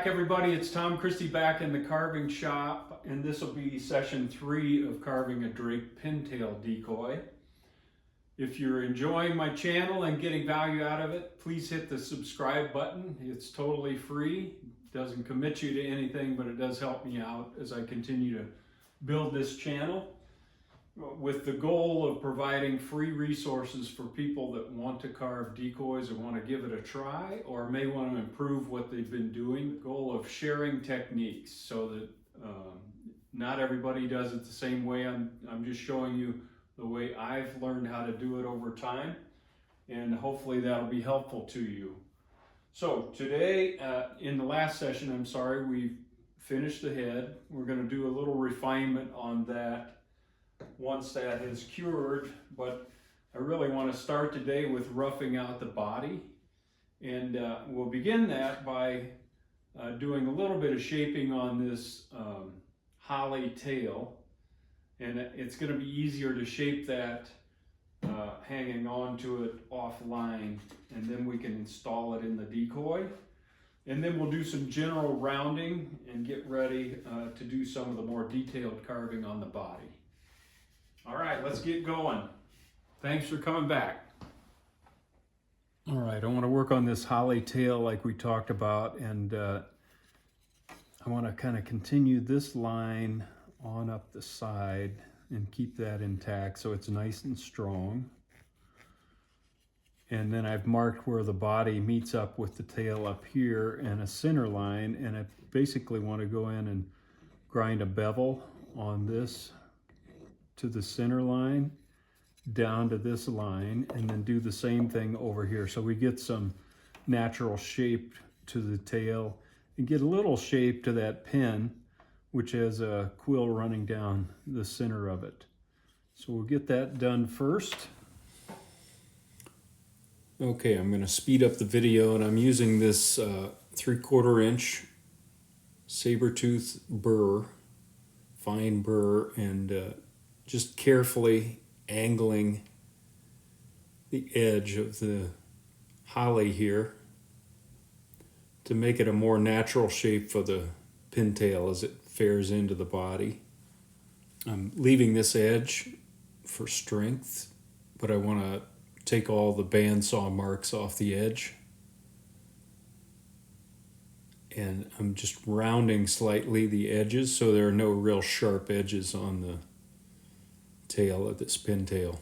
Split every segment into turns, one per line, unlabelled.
back, everybody. It's Tom Christie back in the carving shop, and this will be session 3 of carving a Drake Pintail decoy. If you're enjoying my channel and getting value out of it, please hit the subscribe button. It's totally free. It doesn't commit you to anything, but it does help me out as I continue to build this channel, with the goal of providing free resources for people that want to carve decoys or want to give it a try or may want to improve what they've been doing. The goal of sharing techniques so that not everybody does it the same way. I'm just showing you the way I've learned how to do it over time, and hopefully that'll be helpful to you. So today, in the last session, we finished the head. We're going to do a little refinement on that once that is cured, but I really want to start today with roughing out the body, and we'll begin that by doing a little bit of shaping on this holly tail, and it's going to be easier to shape that hanging on to it offline, and then we can install it in the decoy, and then we'll do some general rounding and get ready to do some of the more detailed carving on the body. All right, let's get going. Thanks for coming back. All right, I want to work on this holly tail like we talked about, and I want to kind of continue this line on up the side and keep that intact so it's nice and strong. And then I've marked where the body meets up with the tail up here and a center line, and I basically want to go in and grind a bevel on this to the center line, down to this line, and then do the same thing over here. So we get some natural shape to the tail and get a little shape to that pin, which has a quill running down the center of it. So we'll get that done first. Okay, I'm gonna speed up the video, and I'm using this 3/4 inch saber tooth burr, fine burr, and just carefully angling the edge of the holly here to make it a more natural shape for the pintail as it fares into the body. I'm leaving this edge for strength, but I want to take all the bandsaw marks off the edge. And I'm just rounding slightly the edges so there are no real sharp edges on the tail of this pintail.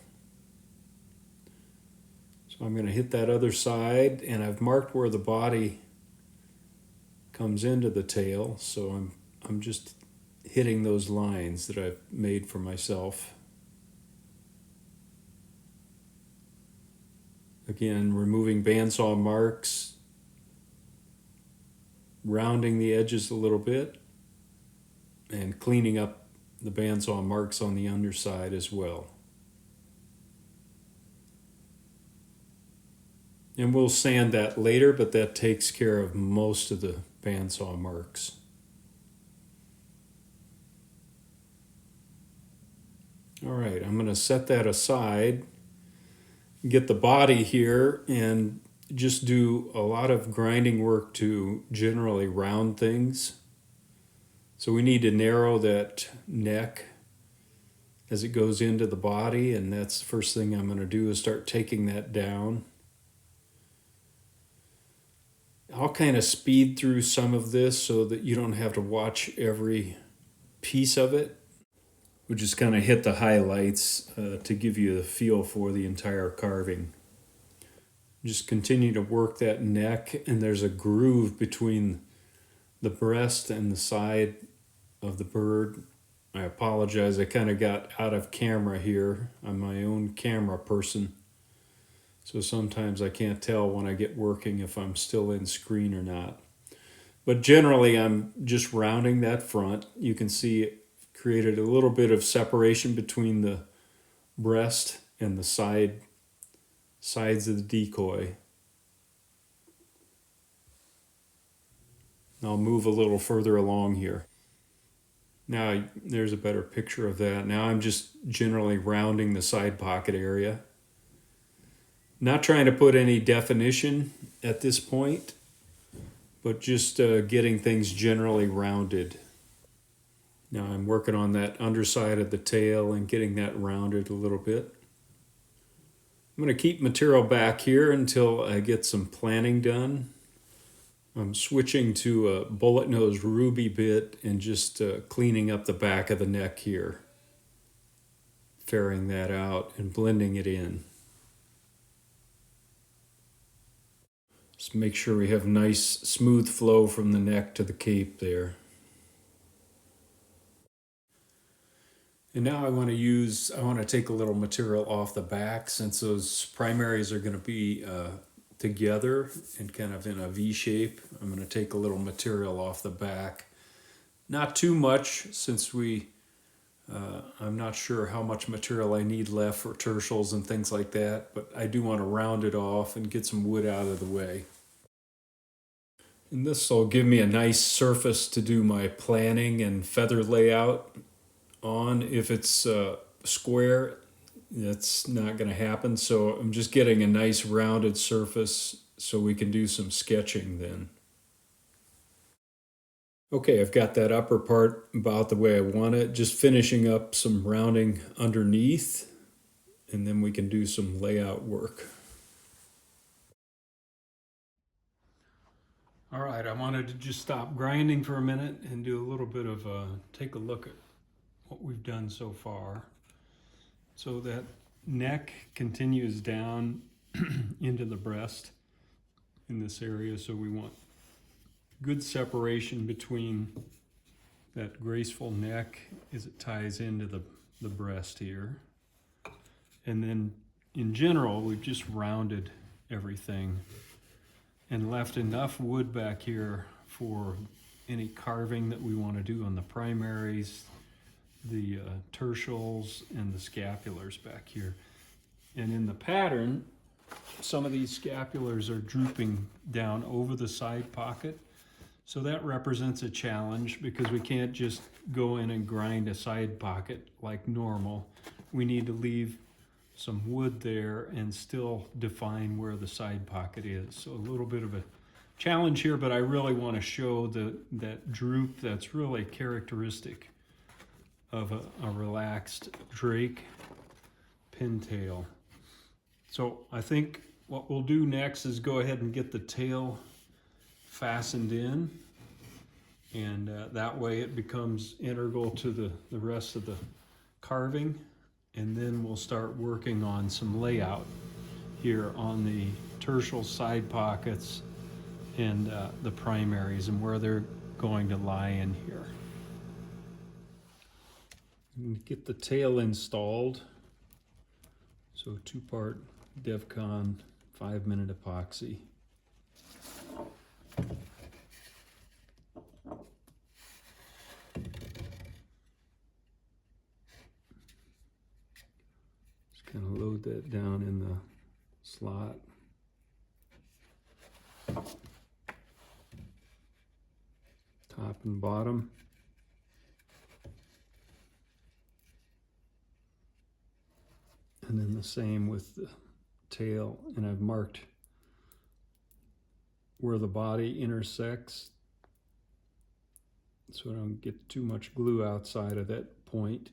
So I'm going to hit that other side, and I've marked where the body comes into the tail, so I'm just hitting those lines that I've made for myself. Again, removing bandsaw marks, rounding the edges a little bit, and cleaning up the bandsaw marks on the underside as well. And we'll sand that later, but that takes care of most of the bandsaw marks. All right, I'm going to set that aside, get the body here, and just do a lot of grinding work to generally round things. So we need to narrow that neck as it goes into the body, and that's the first thing I'm going to do is start taking that down. I'll kind of speed through some of this so that you don't have to watch every piece of it. We'll just kind of hit the highlights to give you the feel for the entire carving. Just continue to work that neck, and there's a groove between the breast and the side of the bird. I apologize, I kind of got out of camera here. I'm my own camera person, so sometimes I can't tell when I get working if I'm still in screen or not. But generally I'm just rounding that front. You can see it created a little bit of separation between the breast and the sides of the decoy. I'll move a little further along here. Now there's a better picture of that. Now I'm just generally rounding the side pocket area. Not trying to put any definition at this point, but just getting things generally rounded. Now I'm working on that underside of the tail and getting that rounded a little bit. I'm going to keep material back here until I get some planning done. I'm switching to a bullet nose ruby bit and just cleaning up the back of the neck here. Ferring that out and blending it in. Just make sure we have nice smooth flow from the neck to the cape there. And now I want to take a little material off the back, since those primaries are going to be together and kind of in a V shape. I'm going to take a little material off the back. Not too much, since I'm not sure how much material I need left for tertials and things like that, but I do want to round it off and get some wood out of the way. And this will give me a nice surface to do my planning and feather layout on. If it's square, that's not going to happen, so I'm just getting a nice rounded surface so we can do some sketching then. Okay, I've got that upper part about the way I want it, just finishing up some rounding underneath, and then we can do some layout work. All right, I wanted to just stop grinding for a minute and do a little bit of take a look at what we've done so far. So that neck continues down into the breast in this area, so we want good separation between that graceful neck as it ties into the breast here. And then in general, we've just rounded everything and left enough wood back here for any carving that we want to do on the primaries, the tertials, and the scapulars back here. And in the pattern, some of these scapulars are drooping down over the side pocket. So that represents a challenge, because we can't just go in and grind a side pocket like normal. We need to leave some wood there and still define where the side pocket is. So a little bit of a challenge here, but I really want to show that droop that's really characteristic of a relaxed Drake Pintail. So I think what we'll do next is go ahead and get the tail fastened in, and that way it becomes integral to the rest of the carving. And then we'll start working on some layout here on the tertial side pockets and the primaries and where they're going to lie in here. Get the tail installed. So 2-part DevCon 5-minute epoxy. Kind of load that down in the slot. Top and bottom. And then the same with the tail. And I've marked where the body intersects, so I don't get too much glue outside of that point.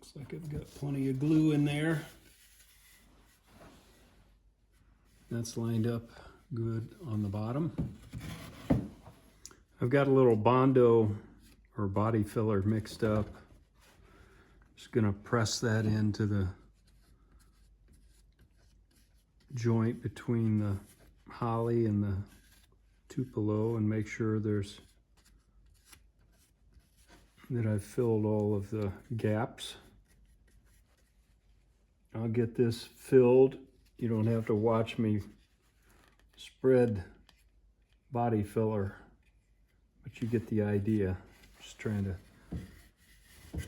Looks like I've got plenty of glue in there. That's lined up good on the bottom. I've got a little Bondo or body filler mixed up. Just gonna press that into the joint between the holly and the tupelo and make sure that I've filled all of the gaps. I'll get this filled. You don't have to watch me spread body filler but you get the idea. Just trying to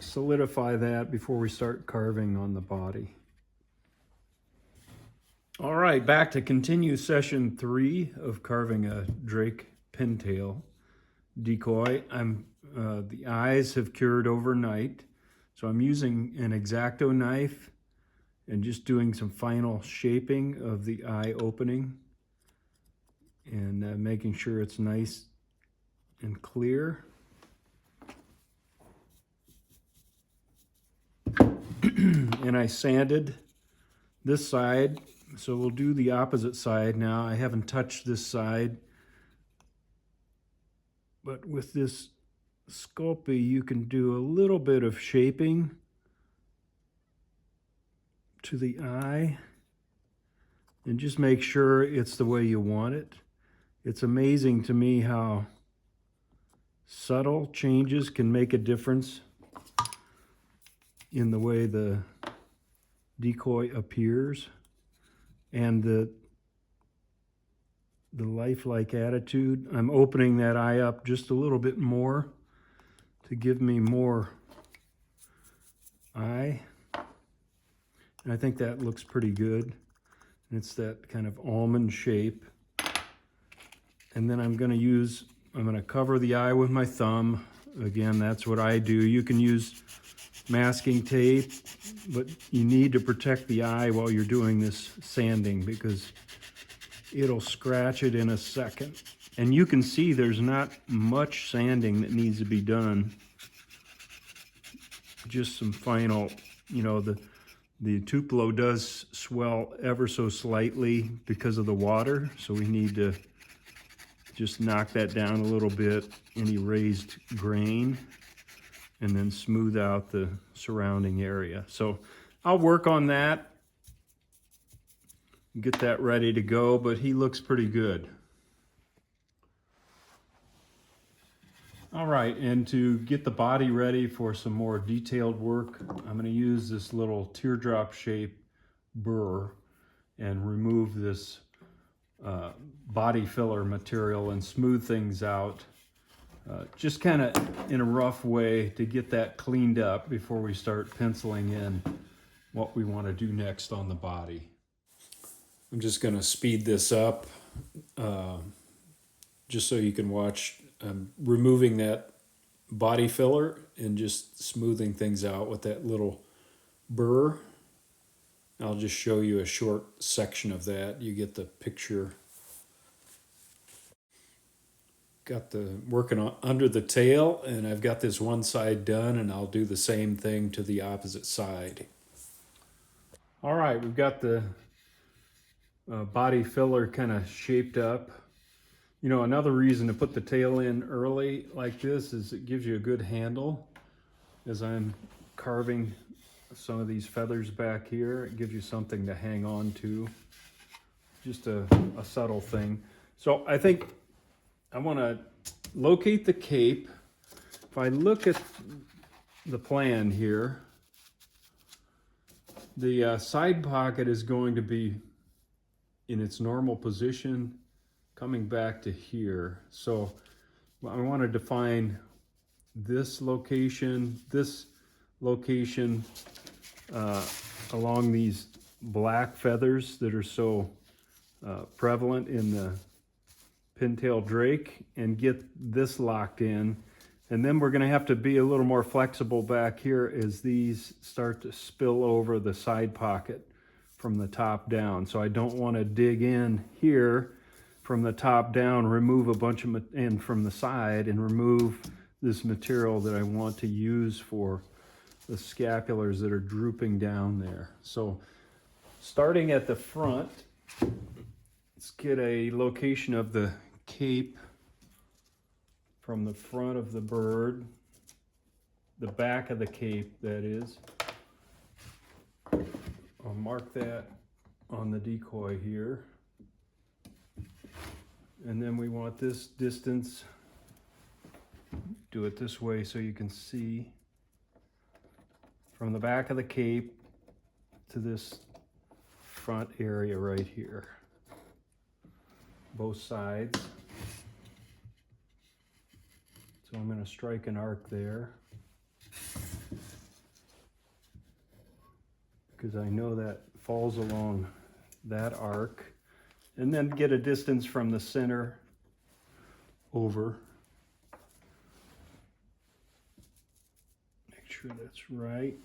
solidify that before we start carving on the body. All right, back to continue session 3 of carving a Drake Pintail decoy. The eyes have cured overnight, so I'm using an X-Acto knife and just doing some final shaping of the eye opening and making sure it's nice and clear. And I sanded this side, so we'll do the opposite side now. I haven't touched this side, but with this Sculpey you can do a little bit of shaping to the eye and just make sure it's the way you want it. It's amazing to me how subtle changes can make a difference in the way the decoy appears and the lifelike attitude. I'm opening that eye up just a little bit more to give me more eye. And I think that looks pretty good. And it's that kind of almond shape. And then I'm going to cover the eye with my thumb. Again, that's what I do. You can use masking tape, but you need to protect the eye while you're doing this sanding because it'll scratch it in a second. And you can see there's not much sanding that needs to be done. Just some final, the tupelo does swell ever so slightly because of the water, so we need to just knock that down a little bit, any raised grain, and then smooth out the surrounding area. So I'll work on that, get that ready to go, but he looks pretty good. All right, and to get the body ready for some more detailed work, I'm going to use this little teardrop shape burr and remove this body filler material and smooth things out. Just kind of in a rough way to get that cleaned up before we start penciling in what we want to do next on the body. I'm just going to speed this up just so you can watch. I'm removing that body filler and just smoothing things out with that little burr. I'll just show you a short section of that. You get the picture. Got the working on under the tail, and I've got this one side done, and I'll do the same thing to the opposite side. All right, we've got the body filler kind of shaped up. Another reason to put the tail in early like this is it gives you a good handle. As I'm carving some of these feathers back here, it gives you something to hang on to. Just a subtle thing. So I think I want to locate the cape. If I look at the plan here, the side pocket is going to be in its normal position, coming back to here. So I want to define this location along these black feathers that are so prevalent in the pintail drake, and get this locked in. And then we're going to have to be a little more flexible back here as these start to spill over the side pocket from the top down. So I don't want to dig in here from the top down, remove a bunch of, and from the side, and remove this material that I want to use for the scapulars that are drooping down there. So starting at the front, let's get a location of the cape from the front of the bird, the back of the cape, that is. I'll mark that on the decoy here. And then we want this distance, do it this way so you can see from the back of the cape to this front area right here, both sides. So I'm going to strike an arc there, because I know that falls along that arc, and then get a distance from the center over. Make sure that's right.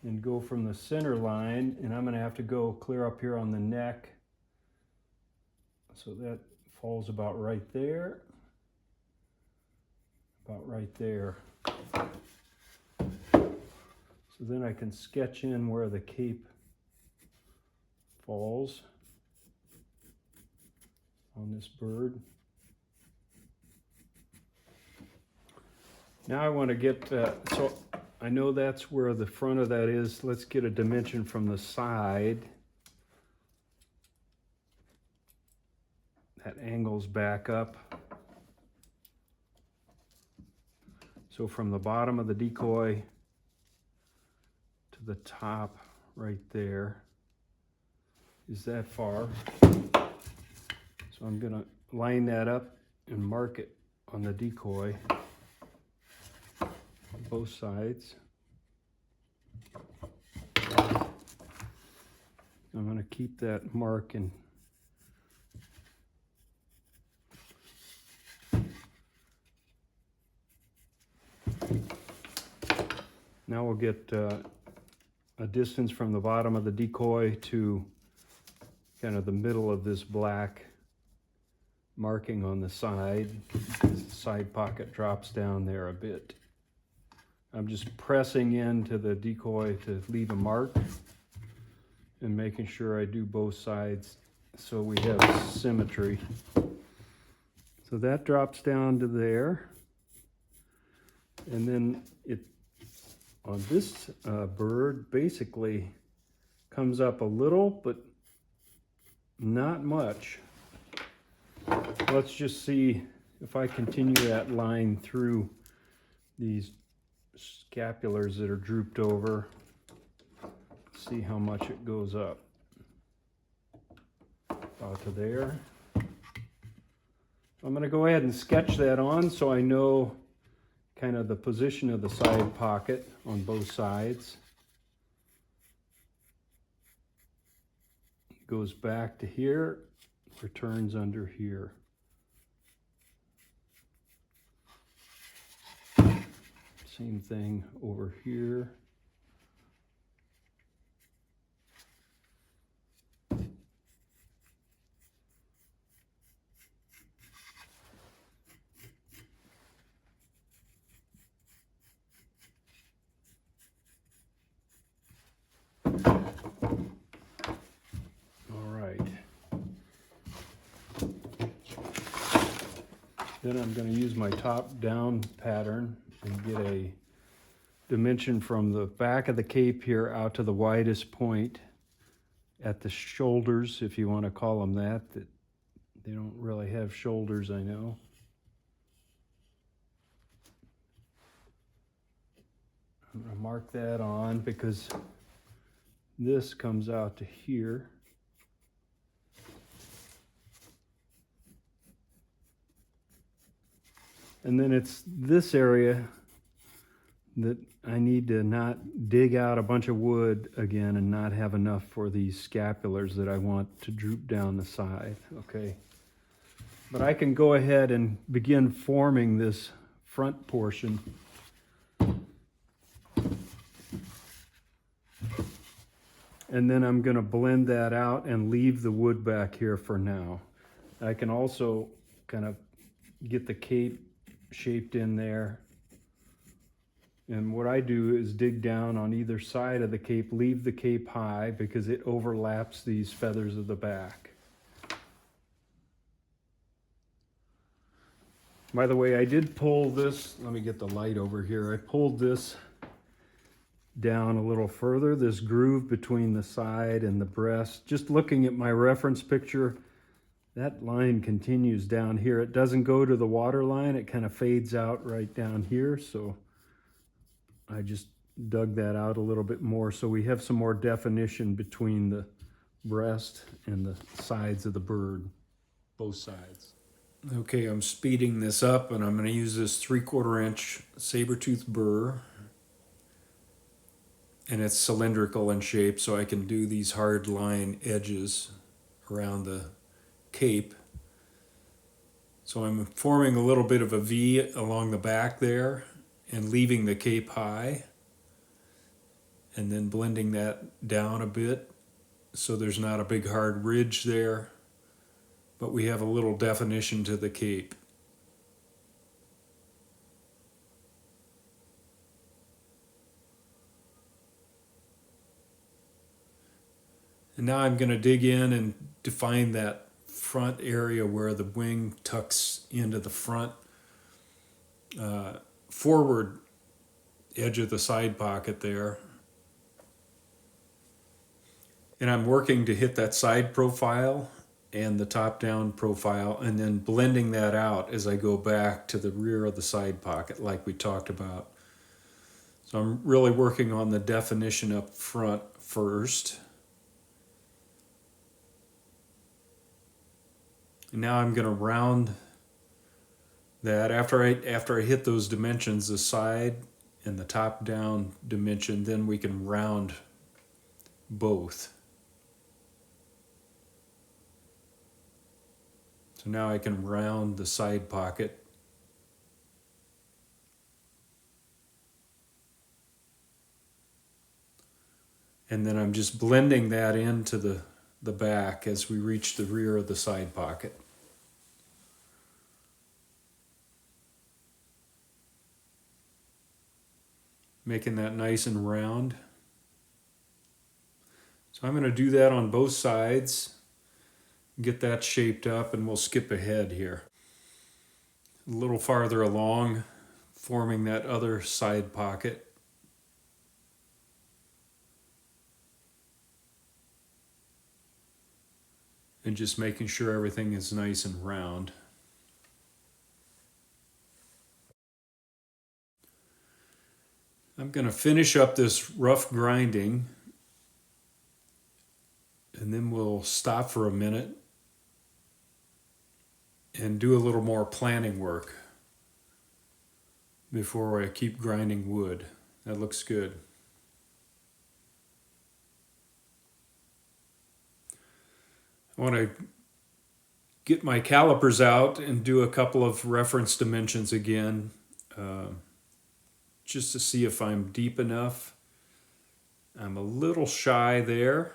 And go from the center line, and I'm going to have to go clear up here on the neck. So that falls about right there. About right there. So then I can sketch in where the cape falls on this bird. Now I want to get, so I know that's where the front of that is. Let's get a dimension from the side. That angles back up. So from the bottom of the decoy to the top right there is that far. So I'm going to line that up and mark it on the decoy on both sides. I'm going to keep that mark in. Now we'll get a distance from the bottom of the decoy to kind of the middle of this black marking on the side. The side pocket drops down there a bit. I'm just pressing into the decoy to leave a mark and making sure I do both sides so we have symmetry. So that drops down to there. And then it, on this bird, basically comes up a little, but not much. Let's just see if I continue that line through these scapulars that are drooped over. See how much it goes up. About to there. I'm going to go ahead and sketch that on so I know kind of the position of the side pocket on both sides. Goes back to here, returns under here. Same thing over here. Then I'm going to use my top-down pattern and get a dimension from the back of the cape here out to the widest point at the shoulders, if you want to call them that. They don't really have shoulders, I know. I'm going to mark that on because this comes out to here. And then it's this area that I need to not dig out a bunch of wood again and not have enough for these scapulars that I want to droop down the side, okay? But I can go ahead and begin forming this front portion. And then I'm going to blend that out and leave the wood back here for now. I can also kind of get the cape shaped in there. And what I do is dig down on either side of the cape, leave the cape high because it overlaps these feathers of the back. By the way, I did pull this, let me get the light over here. I pulled this down a little further, this groove between the side and the breast. Just looking at my reference picture, that line continues down here. It doesn't go to the water line. It kind of fades out right down here. So I just dug that out a little bit more so we have some more definition between the breast and the sides of the bird, both sides. Okay, I'm speeding this up and I'm going to use this 3/4 inch saber tooth burr. And it's cylindrical in shape, so I can do these hard line edges around the cape. So I'm forming a little bit of a V along the back there and leaving the cape high, and then blending that down a bit so there's not a big hard ridge there, but we have a little definition to the cape. And now I'm going to dig in and define that front area where the wing tucks into the front forward edge of the side pocket there. And I'm working to hit that side profile and the top-down profile, and then blending that out as I go back to the rear of the side pocket like we talked about. So I'm really working on the definition up front first. And now I'm going to round that. After I hit those dimensions, the side and the top-down dimension, then we can round both. So now I can round the side pocket. And then I'm just blending that into the back as we reach the rear of the side pocket. Making that nice and round. So I'm going to do that on both sides. Get that shaped up, and we'll skip ahead here. A little farther along, forming that other side pocket. And just making sure everything is nice and round. I'm going to finish up this rough grinding, and then we'll stop for a minute and do a little more planning work before I keep grinding wood. That looks good. I want to get my calipers out and do a couple of reference dimensions again, just to see if I'm deep enough. I'm a little shy there,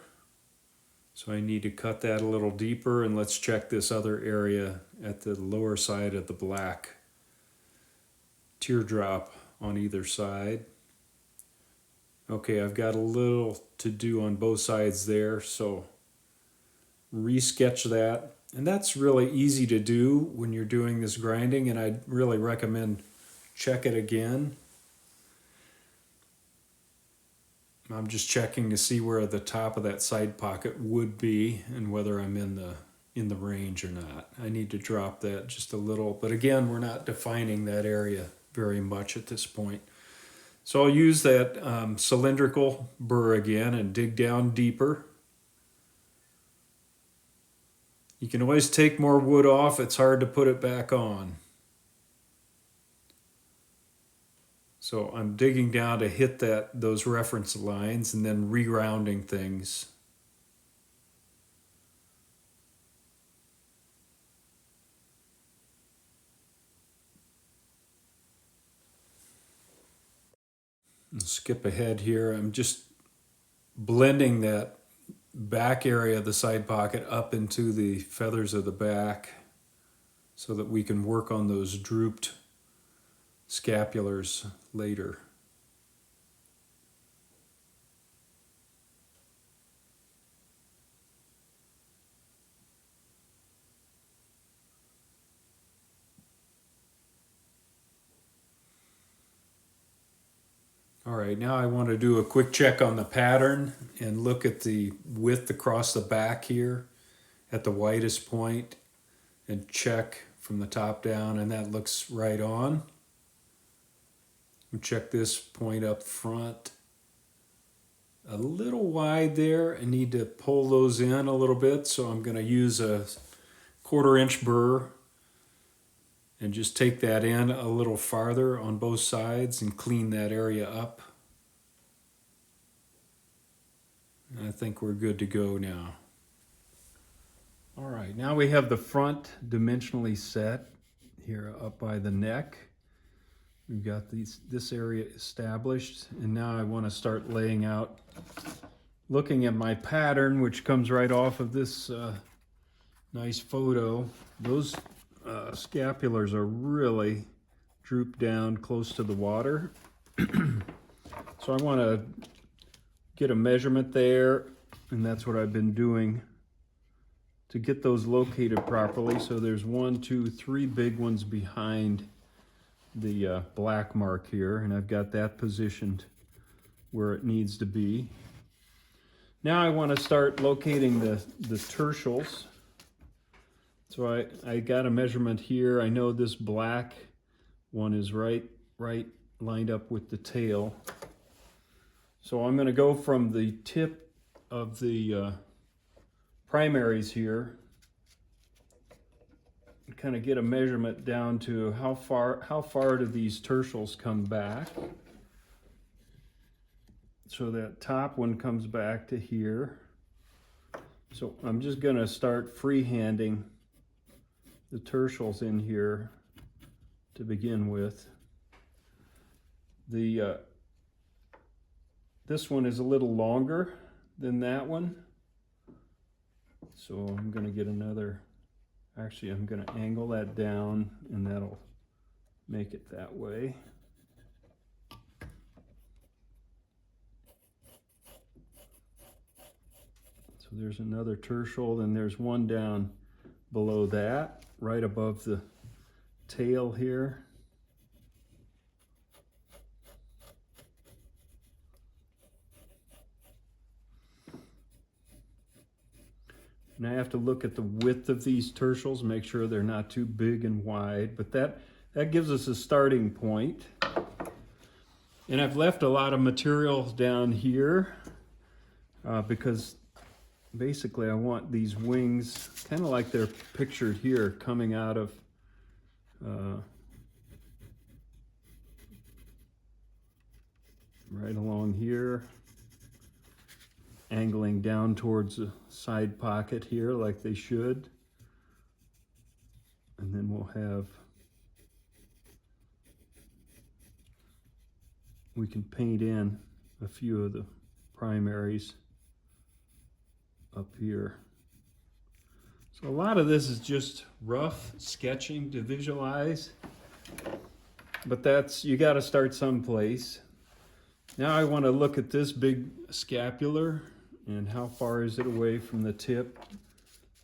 so I need to cut that a little deeper, and let's check this other area at the lower side of the black teardrop on either side. Okay, I've got a little to do on both sides there, so re-sketch that. And that's really easy to do when you're doing this grinding, and I'd really recommend check it again. I'm just checking to see where the top of that side pocket would be and whether I'm in the range or not. I need to drop that just a little, but again, we're not defining that area very much at this point. So I'll use that cylindrical burr again and dig down deeper. You can always take more wood off. It's hard to put it back on. So I'm digging down to hit those reference lines and then re-rounding things. I'll skip ahead here. I'm just blending that back area of the side pocket up into the feathers of the back so that we can work on those drooped scapulars later. All right, now I want to do a quick check on the pattern and look at the width across the back here at the widest point and check from the top down, and that looks right on. We'll check this point up front. A little wide there. I need to pull those in a little bit, so I'm going to use a 1/4 inch burr and just take that in a little farther on both sides and clean that area up. I think we're good to go now. All right, now we have the front dimensionally set here up by the neck. We've got this area established, and now I want to start laying out, looking at my pattern, which comes right off of this nice photo. Those scapulars are really drooped down close to the water. So I want to get a measurement there, and that's what I've been doing to get those located properly. So there's 1, 2, 3 big ones behind the black mark here, and I've got that positioned where it needs to be. Now I want to start locating the tertials. So I got a measurement here. I know this black one is right lined up with the tail. So I'm going to go from the tip of the primaries here and kind of get a measurement down to how far do these tertials come back. So that top one comes back to here. So I'm just going to start freehanding the tertials in here to begin with. This one is a little longer than that one. So I'm going to get another, actually I'm going to angle that down, and that'll make it that way. So there's another tertial, then there's one down below that, right above the tail here. And I have to look at the width of these tertials, make sure they're not too big and wide, but that gives us a starting point. And I've left a lot of material down here because basically I want these wings, kind of like they're pictured here, coming out of right along here, angling down towards the side pocket here like they should. And then we can paint in a few of the primaries up here. So a lot of this is just rough sketching to visualize, but you got to start someplace. Now I want to look at this big scapular and how far is it away from the tip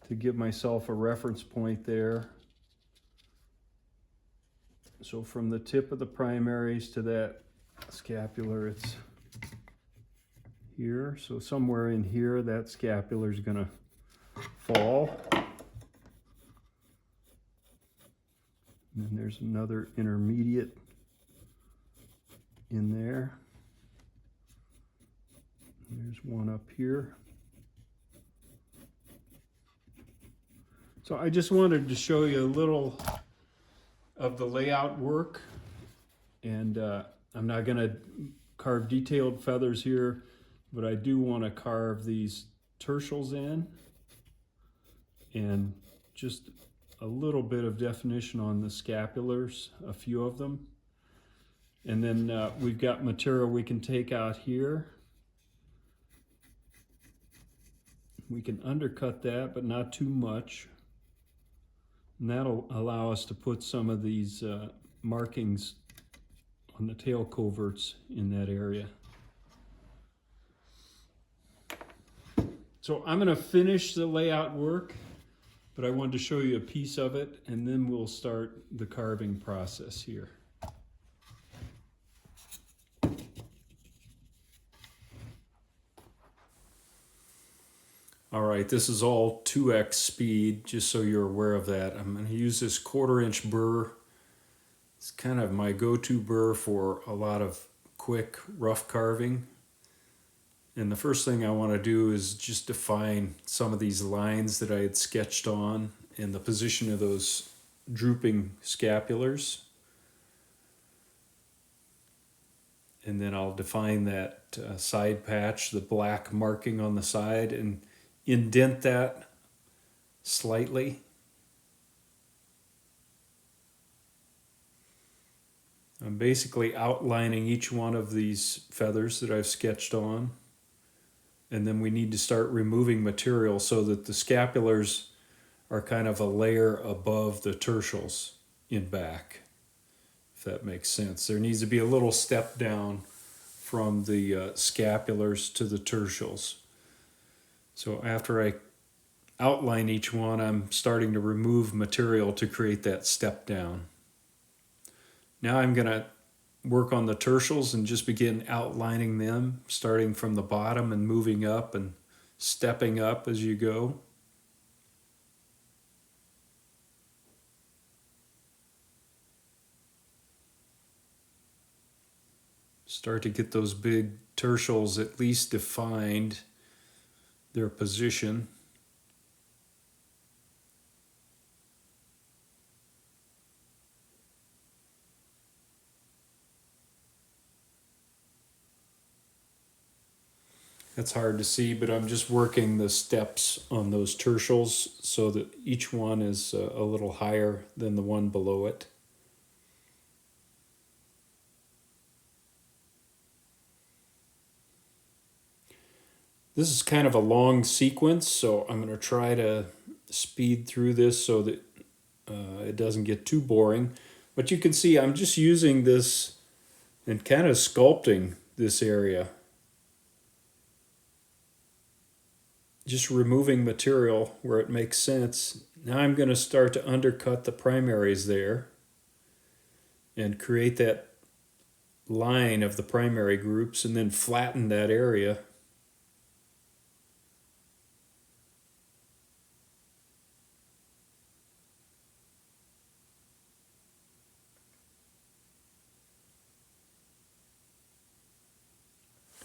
to give myself a reference point there. So from the tip of the primaries to that scapular, it's here. So somewhere in here, that scapular is going to fall. And then there's another intermediate in there. There's one up here. So I just wanted to show you a little of the layout work, and I'm not going to carve detailed feathers here, but I do want to carve these tertials in and just a little bit of definition on the scapulars, a few of them. And then we've got material we can take out here. We can undercut that, but not too much. And that'll allow us to put some of these markings on the tail coverts in that area. So I'm going to finish the layout work, but I wanted to show you a piece of it, and then we'll start the carving process here. All right, this is all 2x speed, just so you're aware of that. I'm going to use this 1/4-inch burr. It's kind of my go-to burr for a lot of quick, rough carving. And the first thing I want to do is just define some of these lines that I had sketched on and the position of those drooping scapulars. And then I'll define that side patch, the black marking on the side, and indent that slightly. I'm basically outlining each one of these feathers that I've sketched on. And then we need to start removing material so that the scapulars are kind of a layer above the tertials in back, if that makes sense. There needs to be a little step down from the scapulars to the tertials. So after I outline each one, I'm starting to remove material to create that step down. Now I'm going to work on the tertials and just begin outlining them, starting from the bottom and moving up and stepping up as you go. Start to get those big tertials at least defined, their position. That's hard to see, but I'm just working the steps on those tertials so that each one is a little higher than the one below it. This is kind of a long sequence, so I'm going to try to speed through this so that it doesn't get too boring. But you can see I'm just using this and kind of sculpting this area. Just removing material where it makes sense. Now I'm going to start to undercut the primaries there and create that line of the primary groups and then flatten that area.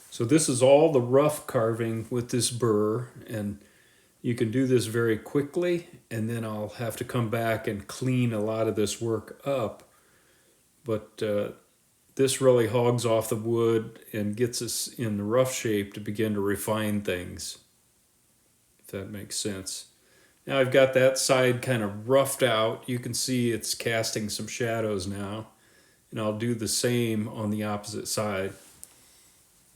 So this is all the rough carving with this burr, and you can do this very quickly, and then I'll have to come back and clean a lot of this work up. But this really hogs off the wood and gets us in the rough shape to begin to refine things, if that makes sense. Now I've got that side kind of roughed out. You can see it's casting some shadows now, and I'll do the same on the opposite side.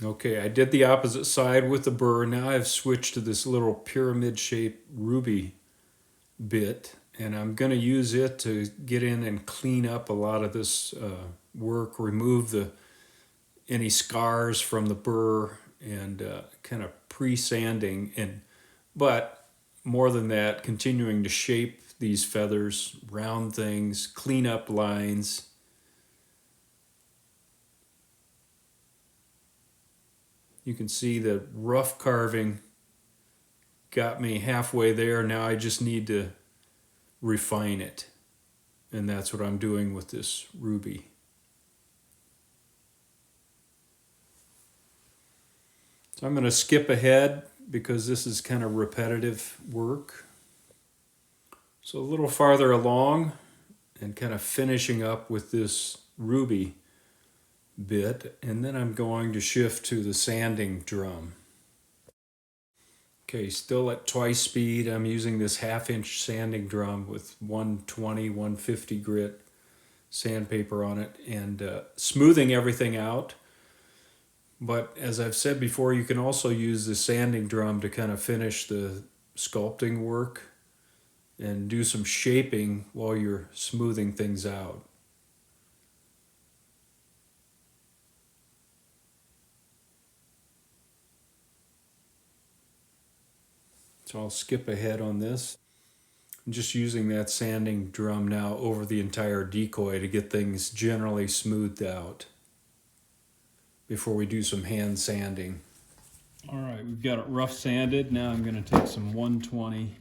Okay, I did the opposite side with the burr. Now I've switched to this little pyramid-shaped ruby bit, and I'm going to use it to get in and clean up a lot of this work, remove any scars from the burr, and kind of pre-sanding. But more than that, continuing to shape these feathers, round things, clean up lines. You can see the rough carving got me halfway there. Now I just need to refine it. And that's what I'm doing with this ruby. So I'm going to skip ahead because this is kind of repetitive work. So a little farther along and kind of finishing up with this ruby bit, and then I'm going to shift to the sanding drum. Okay, still at twice speed. I'm using this 1/2 inch sanding drum with 120, 150 grit sandpaper on it and smoothing everything out. But as I've said before, you can also use the sanding drum to kind of finish the sculpting work and do some shaping while you're smoothing things out. So I'll skip ahead on this. I'm just using that sanding drum now over the entire decoy to get things generally smoothed out before we do some hand sanding. All right, we've got it rough sanded. Now I'm going to take some 120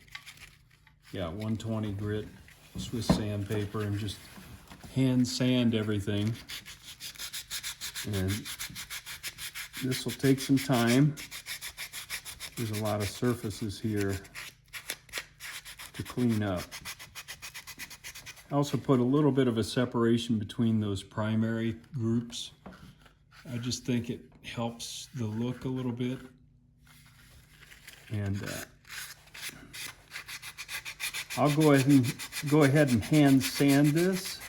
grit Swiss sandpaper and just hand sand everything. And this will take some time. There's a lot of surfaces here to clean up. I also put a little bit of a separation between those primary groups. I just think it helps the look a little bit. And I'll go ahead and hand sand this.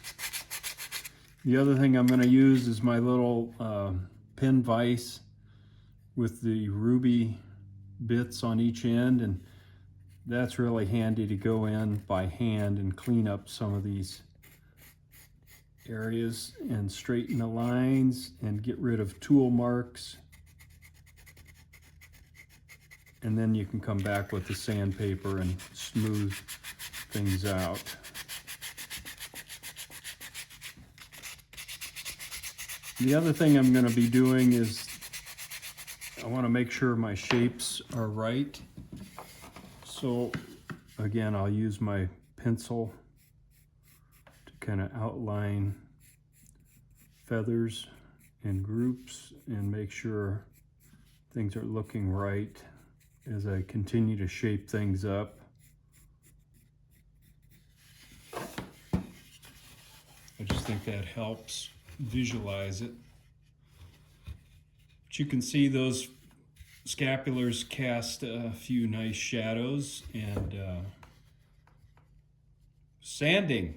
The other thing I'm going to use is my little pin vise with the ruby bits on each end, and that's really handy to go in by hand and clean up some of these areas and straighten the lines and get rid of tool marks. And then you can come back with the sandpaper and smooth things out. The other thing I'm going to be doing is I want to make sure my shapes are right. So again, I'll use my pencil to kind of outline feathers and groups and make sure things are looking right as I continue to shape things up. I just think that helps visualize it. But you can see those scapulars cast a few nice shadows, and sanding.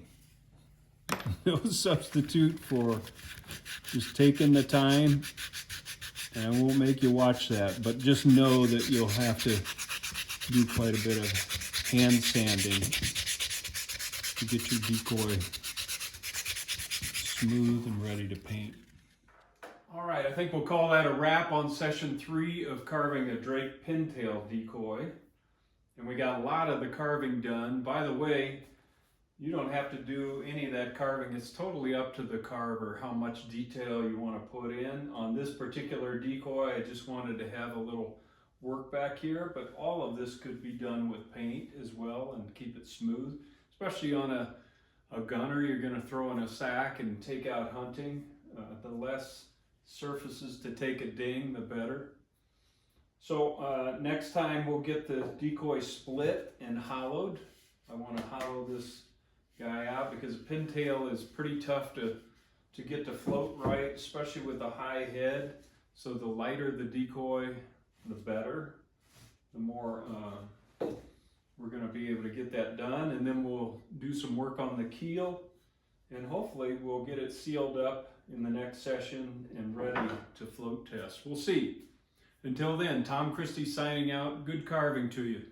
No substitute for just taking the time, and I won't make you watch that, but just know that you'll have to do quite a bit of hand sanding to get your decoy smooth and ready to paint. All right, I think we'll call that a wrap on session 3 of carving a Drake Pintail decoy. And we got a lot of the carving done. By the way, you don't have to do any of that carving. It's totally up to the carver how much detail you want to put in. On this particular decoy, I just wanted to have a little work back here, but all of this could be done with paint as well and keep it smooth, especially on a gunner you're going to throw in a sack and take out hunting. The less surfaces to take a ding, the better. So next time we'll get the decoy split and hollowed. I want to hollow this guy out because a pintail is pretty tough to get to float right, especially with a high head. So the lighter the decoy, the better. The more we're going to be able to get that done, and then we'll do some work on the keel, and hopefully we'll get it sealed up in the next session and ready to float test. We'll see. Until then, Tom Christie signing out. Good carving to you.